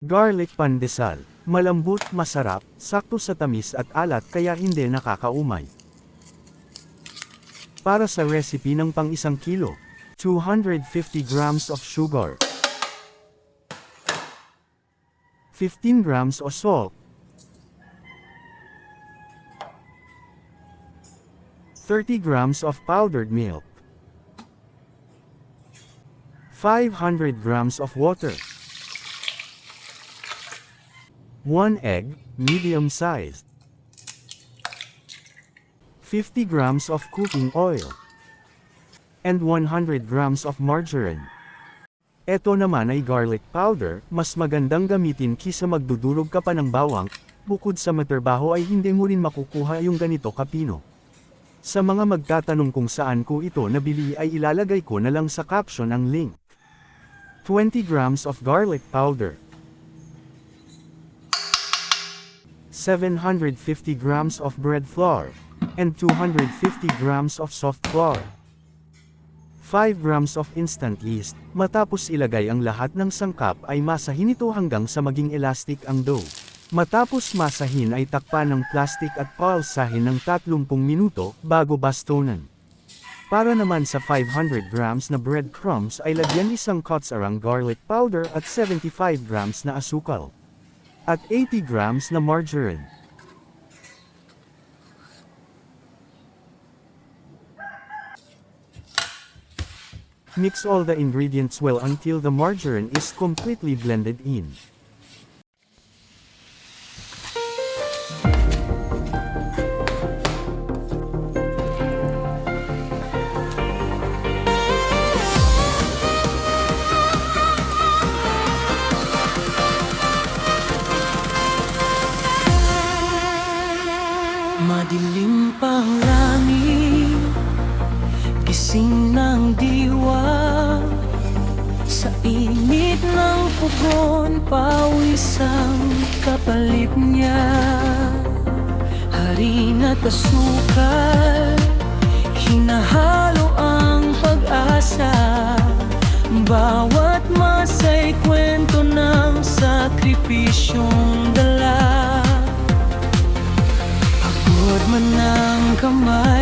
Garlic pandesal. Malambot, masarap, sakto sa tamis at alat kaya hindi nakakaumay. Para sa recipe ng pang 1 kilo, 250 grams of sugar, 15 grams of salt, 30 grams of powdered milk, 500 grams of water, 1 egg, medium sized, 50 grams of cooking oil, and 100 grams of margarine. Ito naman ay garlic powder, mas magandang gamitin kisa magdudurog ka pa ng bawang, bukod sa matrabaho ay hindi mo rin makukuha yung ganito kapino. Sa mga magtatanong kung saan ko ito nabili ay ilalagay ko na lang sa caption ang link. 20 grams of garlic powder, 750 grams of bread flour, and 250 grams of soft flour. 5 grams of instant yeast. Matapos ilagay ang lahat ng sangkap ay masahin ito hanggang sa maging elastic ang dough. Matapos masahin ay takpan ng plastic at pulsahin ng 30 minuto bago bastonan. Para naman sa 500 grams na breadcrumbs ay lagyan isang kutsarang garlic powder at 75 grams na asukal. At 80 grams na margarine. Mix all the ingredients well until the margarine is completely blended in. Madilim pang langit, gising ng diwa. Sa init ng pugon, pawis ang kapalit niya. Harina at asukal, hinahalo ang pag-asa. Bawat masa'y kwento ng sakripisyong dala. Pagod man ang kamay,